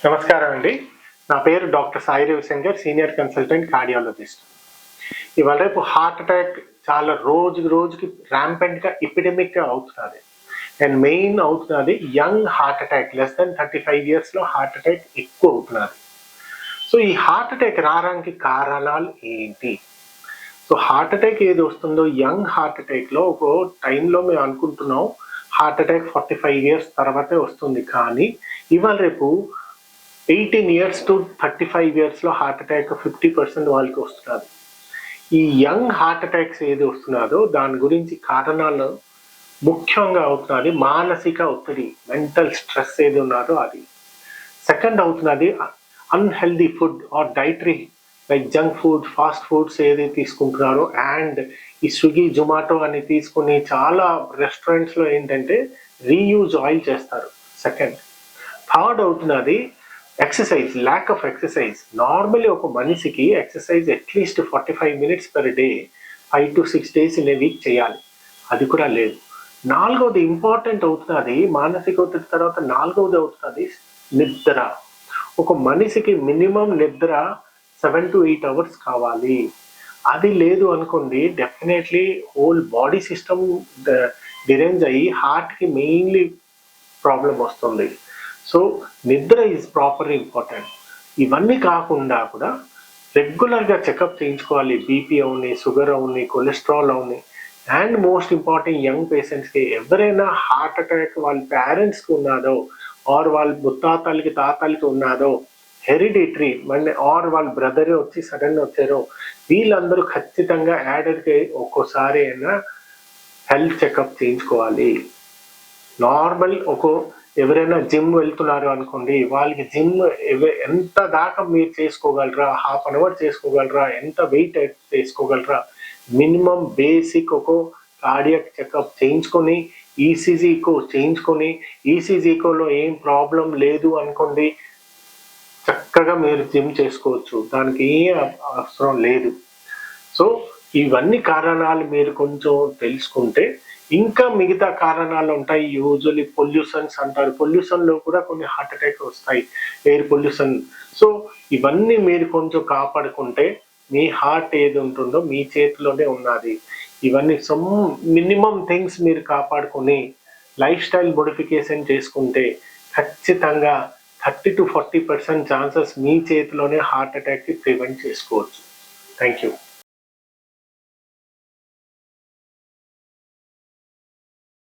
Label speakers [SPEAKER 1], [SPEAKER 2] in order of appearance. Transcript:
[SPEAKER 1] నమస్కారం అండి. నా పేరు doctor Sai Ravishankar, senior consultant cardiologist. ఇవాళ రేపు హార్ట్ అటాక్ చాలా రోజుకి ర్యాంపెంట్గా ఎపిడమిక్గా అవుతున్నది. అండ్ మెయిన్ అవుతున్నది young heart attack, less than 35 ఇయర్స్లో హార్ట్ అటాక్ ఎక్కువ అవుతున్నది. సో ఈ హార్ట్ అటాక్ రావడానికి కారణాలు ఏంటి? సో హార్ట్ అటాక్ ఏది వస్తుందో, యంగ్ హార్ట్ అటాక్లో ఒక టైంలో మేము అనుకుంటున్నాం హార్ట్ అటాక్ 45 ఇయర్స్ తర్వాతే వస్తుంది. కానీ ఇవాళ రేపు 18 ఇయర్స్ టు 35 ఇయర్స్లో హార్ట్ అటాక్ 50% వాళ్ళకి వస్తున్నది. ఈ యంగ్ హార్ట్ అటాక్స్ ఏది వస్తున్నదో దాని గురించి కారణాలు ముఖ్యంగా అవుతున్నది మానసిక ఒత్తిడి, మెంటల్ స్ట్రెస్ ఏది ఉన్నదో అది. సెకండ్ అవుతున్నది unhealthy food or dietary, like junk food, fast foods ఏది తీసుకుంటున్నారో, అండ్ ఈ స్విగ్గీ జొమాటో అని తీసుకుని చాలా రెస్టారెంట్స్లో ఏంటంటే రీయూజ్ ఆయిల్ చేస్తారు. సెకండ్. థర్డ్ అవుతున్నది exercise, lack of exercise. Normally ఒక మనిషికి exercise at least 45 minutes per day 5 to 6 days in a week చేయాలి. అది కూడా లేదు. నాలుగవది ఇంపార్టెంట్ అవుతున్నది, మానసిక ఒత్తిడి తర్వాత నాలుగవది అవుతున్నది నిద్ర. ఒక మనిషికి మినిమం నిద్ర 7 to 8 hours కావాలి. అది లేదు అనుకోండి, definitely whole body system derange అయ్యి హార్ట్కి మెయిన్లీ ప్రాబ్లం వస్తుంది. సో నిద్ర ఈజ్ ప్రాపర్ ఇంపార్టెంట్. ఇవన్నీ కాకుండా కూడా రెగ్యులర్గా చెకప్ చేయించుకోవాలి. బీపీ అవుని, షుగర్ అవుని, కొలెస్ట్రాల్ అవుని. అండ్ మోస్ట్ ఇంపార్టెంట్ యంగ్ పేషెంట్స్కి ఎవరైనా హార్ట్ అటాక్ వాళ్ళ పేరెంట్స్కి ఉన్నదో, ఆర్ వాళ్ళ ముత్తాతలకి తాతలకి ఉన్నదో, హెరిడిటరీ ఆర్ వాళ్ళ బ్రదర్ వచ్చి సడన్ వచ్చారో, వీళ్ళందరూ ఖచ్చితంగా యాడర్కి ఒక్కోసారి అయినా హెల్త్ చెకప్ చేయించుకోవాలి. నార్మల్ ఎవరైనా జిమ్ వెళ్తున్నారు అనుకోండి, వాళ్ళకి జిమ్ ఎంత దాకా మీరు చేసుకోగలరా, హాఫ్ అన్ అవర్ చేసుకోగలరా, ఎంత వెయిట్ చేసుకోగలరా, మినిమం బేసిక్ కార్డియాక్ చెకప్ చేయించుకొని, ఈసీజీకో చేయించుకొని, ఈసీజీకోలో ఏం ప్రాబ్లం లేదు అనుకోండి, చక్కగా మీరు జిమ్ చేసుకోవచ్చు. దానికి ఏం అవసరం లేదు. సో ఇవన్నీ కారణాలు మీరు కొంచెం తెలుసుకుంటే, ఇంకా మిగతా కారణాలు ఉంటాయి. యూజువల్లీ పొల్యూషన్స్ అంటారు, పొల్యూషన్లో కూడా కొన్ని హార్ట్ అటాక్ వస్తాయి, ఎయిర్ పొల్యూషన్. సో ఇవన్నీ మీరు కొంచెం కాపాడుకుంటే మీ హార్ట్ ఏది ఉంటుందో మీ చేతిలోనే ఉన్నది. ఇవన్నీ మినిమం థింగ్స్ మీరు కాపాడుకొని లైఫ్ స్టైల్ మోడిఫికేషన్ చేసుకుంటే ఖచ్చితంగా 30 to 40% ఛాన్సెస్ మీ చేతిలోనే హార్ట్ అటాక్కి ప్రివెంట్ చేసుకోవచ్చు. Thank you.